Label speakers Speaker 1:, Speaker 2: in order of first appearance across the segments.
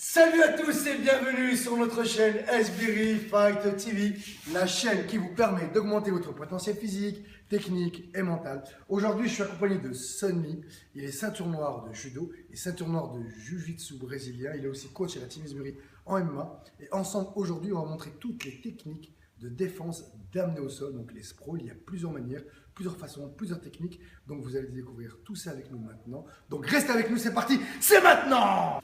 Speaker 1: Salut à tous et bienvenue sur notre chaîne SBRI Fight TV, la chaîne qui vous permet d'augmenter votre potentiel physique, technique et mental. Aujourd'hui, je suis accompagné de Sonny. Il est ceinture noire de judo et ceinture noire de jiu-jitsu brésilien. Il est aussi coach à la team SBRI en MMA. Et ensemble, aujourd'hui, on va montrer toutes les techniques de défense d'amener au sol. Donc les sprawls, il y a plusieurs manières, plusieurs façons, plusieurs techniques. Donc vous allez découvrir tout ça avec nous maintenant. Donc restez avec nous, c'est parti, c'est maintenant!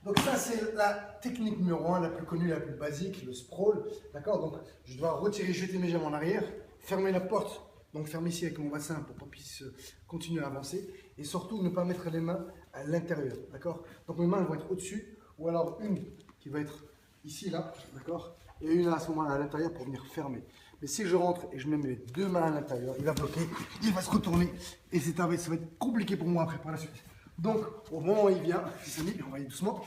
Speaker 1: Donc ça, c'est la technique numéro 1, la plus connue, la plus basique, le sprawl. D'accord? Donc je dois retirer, jeter mes jambes en arrière, fermer la porte, donc fermer ici avec mon bassin pour qu'on puisse continuer à avancer. Et surtout, ne pas mettre les mains à l'intérieur. D'accord? Donc mes mains elles vont être au-dessus, ou alors une qui va être ici, là, d'accord? Et une à ce moment-là à l'intérieur pour venir fermer. Mais si je rentre et je mets mes deux mains à l'intérieur, il va bloquer, il va se retourner. Et ça va être compliqué pour moi après par la suite. Donc, au moment où il vient, on va y aller doucement.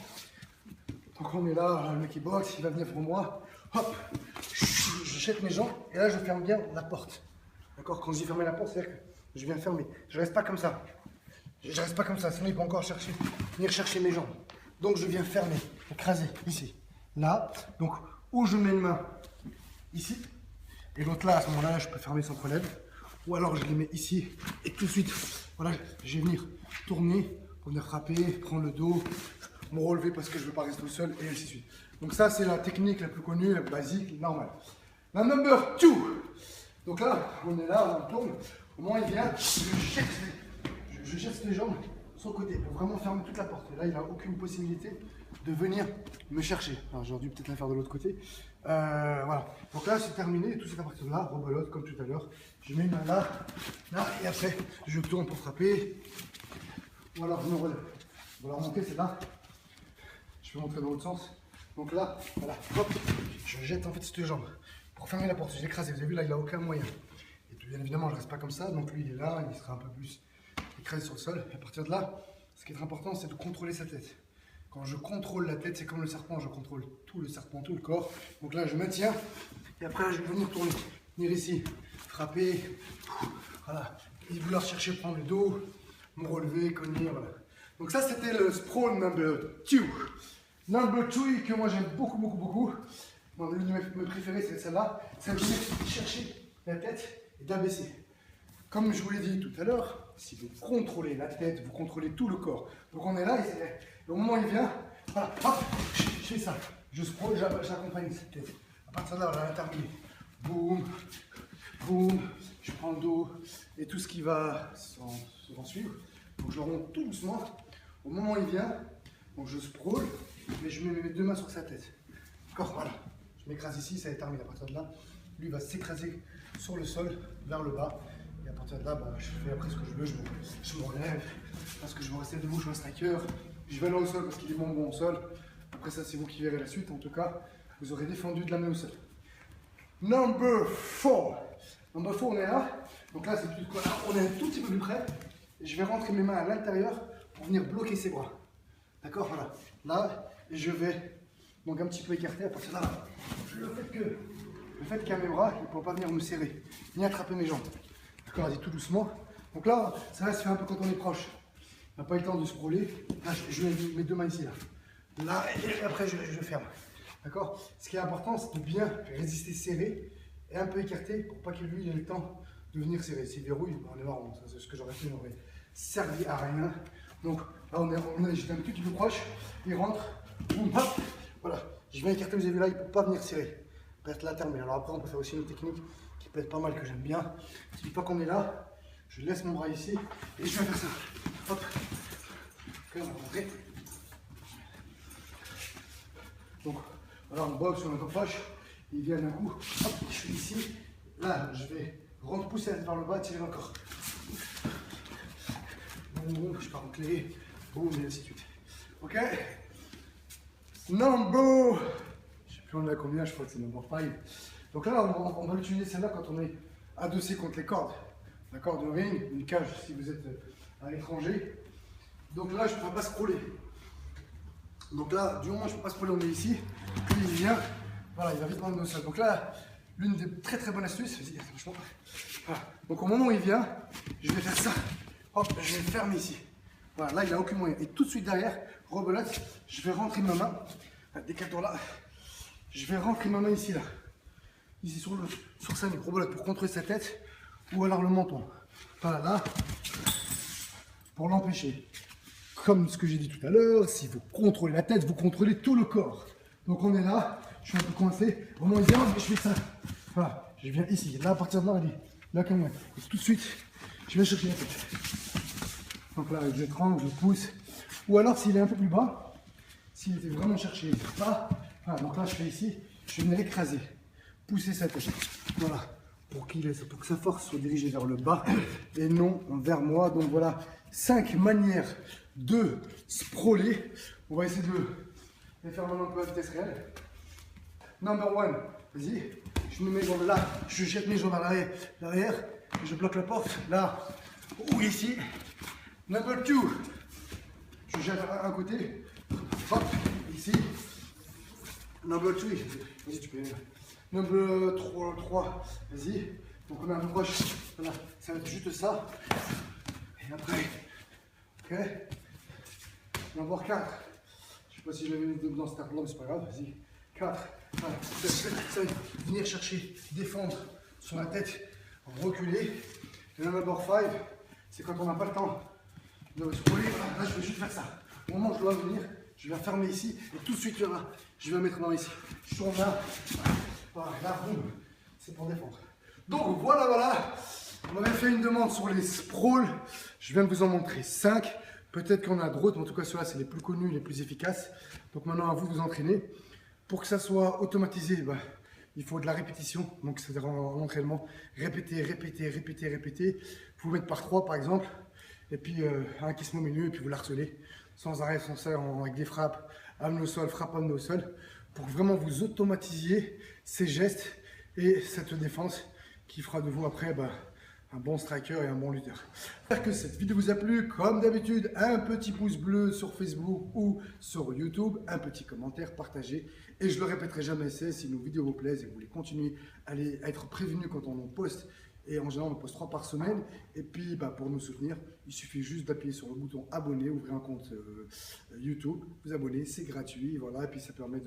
Speaker 1: Donc, on est là, le mec il boxe, il va venir pour moi. Hop, je jette mes jambes et là je ferme bien la porte. D'accord? Quand je dis fermer la porte, c'est-à-dire que je viens fermer. Je reste pas comme ça. Je reste pas comme ça, sinon il peut encore venir chercher mes jambes. Donc, je viens fermer, écraser ici, là. Donc, où je mets une main ici et l'autre là, à ce moment-là, je peux fermer sans problème. Ou alors je les mets ici et tout de suite, voilà, je vais venir tourner pour venir frapper, prendre le dos, me relever parce que je ne veux pas rester tout seul et ainsi de suite. Donc ça, c'est la technique la plus connue, la basique, normale. La number 2. Donc là, on est là, on tourne. Au moment où il vient, je jette les jambes sur le côté pour vraiment fermer toute la porte. Et là, il n'a aucune possibilité de venir me chercher. Alors j'aurais dû peut-être la faire de l'autre côté. Voilà. Donc là, c'est terminé. Tout cette partie-là, rebelote comme tout à l'heure. Je mets une main là, là, et après, je tourne pour frapper. Ou alors, je me relève. Pour la remonter, c'est là. Je peux montrer dans l'autre sens. Donc là, voilà, hop, je jette en fait cette jambe pour fermer la porte. Je l'ai écrasé. Vous avez vu, là, il n'a aucun moyen. Et puis, bien évidemment, je ne reste pas comme ça. Donc lui, il est là, il sera un peu plus écrasé sur le sol. Et à partir de là, ce qui est important, c'est de contrôler sa tête. Quand je contrôle la tête, c'est comme le serpent, je contrôle tout le serpent, tout le corps. Donc là, je maintiens. Et après, là, je vais venir tourner. Venir ici, frapper. Voilà. Et vouloir chercher, prendre le dos, me relever, cogner, voilà. Donc ça, c'était le sprawl number 2. Number 3, que moi j'aime beaucoup. Bon, l'une de mes préférées, c'est celle-là. C'est de venir chercher la tête et d'abaisser. Comme je vous l'ai dit tout à l'heure, si vous contrôlez la tête, vous contrôlez tout le corps. Donc on est là, et au moment où il vient, voilà, hop, je fais ça. Je sprawl, j'accompagne cette tête. À partir de là, on a terminé. Boum, boum, je prends le dos et tout ce qui va s'en suivre. Donc je le remonte tout doucement. Au moment où il vient, donc je sprawl, mais je mets mes deux mains sur sa tête. D'accord, voilà. Je m'écrase ici, ça est terminé. À partir de là, lui va s'écraser sur le sol, vers le bas. Et à partir de là, bah, je fais après ce que je veux. Je me relève, parce que je veux rester debout, je veux un striker. Je vais aller au sol parce qu'il est bon au sol. Après ça, c'est vous qui verrez la suite. En tout cas, vous aurez défendu de l'amener au sol. Number 4. Number 4, on est là. Donc là, c'est plus quoi là, on est un tout petit peu plus près. Et je vais rentrer mes mains à l'intérieur pour venir bloquer ses bras. D'accord, voilà. Là, et je vais donc un petit peu écarter à partir de là. Le fait qu'il y a mes bras, il ne peut pas venir me serrer, ni attraper mes jambes. D'accord, vas-y tout doucement. Donc là, ça se fait un peu quand on est proche. On n'a pas eu le temps de se sprawler. Là, je mets mes deux mains ici, là. Là, et après, je ferme. D'accord? Ce qui est important, c'est de bien résister serré et un peu écarté pour pas que lui ait le temps de venir serrer. S'il verrouille, on est mort. C'est ce que j'aurais fait, n'aurait servi à rien. Donc là, j'étais un petit peu plus proche. Il rentre. Boum, hop. Voilà. Je viens écarter, vous avez vu là, il ne peut pas venir serrer. Reste là, terminé. Alors après, on peut faire aussi une technique qui peut être pas mal, que j'aime bien. Une fois qu'on est là, je laisse mon bras ici et je viens faire ça. Hop. Ok, on va rentrer. Donc voilà, on boxe, on est encore proche. Il vient d'un coup. Hop, je suis ici. Là, je vais repousser la tête vers le bas, tirer encore. Boum, je pars en clé. Boum, et ainsi de suite. Ok. Number. Je sais plus on est à combien, je crois que c'est number 5. Donc là, on va l'utiliser celle-là quand on est adossé contre les cordes. D'accord, de ring, une cage si vous êtes à l'étranger. Donc là, je ne peux pas scroller. Donc là, du moment où je ne peux pas scroller, on est ici. Puis il vient, voilà, il va vite prendre nos sols. Donc là, l'une des très très bonnes astuces, vas-y, franchement. Voilà. Donc au moment où il vient, je vais faire ça. Hop, je vais le fermer ici. Voilà, là il n'a aucun moyen. Et tout de suite derrière, rebelote, je vais rentrer ma main. Décale-toi là. Je vais rentrer ma main ici, là. Ici sur sa nuque, rebelote pour contrôler sa tête. Ou alors le menton. Voilà, là. Pour l'empêcher. Comme ce que j'ai dit tout à l'heure, si vous contrôlez la tête, vous contrôlez tout le corps. Donc on est là, je suis un peu coincé. Au moment où il vient, je fais ça. Voilà, je viens ici. Là, à partir de là, allez. Là, comme moi. Et tout de suite, je viens chercher la tête. Donc là, je tremble, je pousse. Ou alors, s'il est un peu plus bas, s'il était vraiment cherché bas, voilà, donc là, je fais ici, je viens l'écraser. Pousser sa tête. Voilà. Pour que sa force soit dirigée vers le bas et non vers moi. Donc voilà, 5 manières de sprawler. On va essayer de les faire maintenant un peu à vitesse réelle. Number 1, vas-y. Je mets mes jambes là, je jette mes jambes à l'arrière, je bloque la porte là ou ici. Number 2, je jette à un côté, hop, ici. Number 3, vas-y, tu peux. Number 3, vas-y. Donc on est un peu proche. Voilà, ça va être juste ça. Et après, ok. Number 4. Je sais pas si je l'avais mis dans cet arbre-là, mais c'est pas grave, vas-y. 4. Voilà. Ça va venir chercher, défendre sur la tête, reculer. Et number 5, c'est quand on n'a pas le temps de se rouler. Voilà, là, je vais juste faire ça. Au moment où je dois venir, je vais fermer ici et tout de suite, je vais mettre dans ici. Je tourne là. Voilà, là, boum, c'est pour défendre. Donc voilà. On m'avait fait une demande sur les sprawls. Je viens de vous en montrer 5. Peut-être qu'il y en a d'autres, mais en tout cas, ceux-là, c'est les plus connus, les plus efficaces. Donc maintenant, à vous de vous entraîner. Pour que ça soit automatisé, il faut de la répétition. Donc, c'est-à-dire en entraînement. Répéter. Vous pouvez mettre par 3, par exemple. Et puis, un qui se met au milieu, et puis vous l'harcelez. Sans arrêt, avec des frappes, amener au sol, frappe, amener au sol. Pour que vraiment vous automatisiez ces gestes et cette défense qui fera de vous après un bon striker et un bon lutteur. J'espère que cette vidéo vous a plu. Comme d'habitude, un petit pouce bleu sur Facebook ou sur YouTube, un petit commentaire, partagez. Et je le répéterai jamais assez, si nos vidéos vous plaisent et que vous voulez continuer à être prévenus quand on en poste. Et en général, on poste 3 par semaine. Et puis, pour nous soutenir, il suffit juste d'appuyer sur le bouton abonner, ouvrir un compte YouTube, vous abonner, c'est gratuit. Voilà, et puis ça permet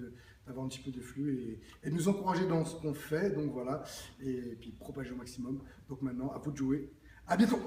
Speaker 1: d'avoir un petit peu de flux et de nous encourager dans ce qu'on fait. Donc voilà, et puis propager au maximum. Donc maintenant, à vous de jouer. À bientôt!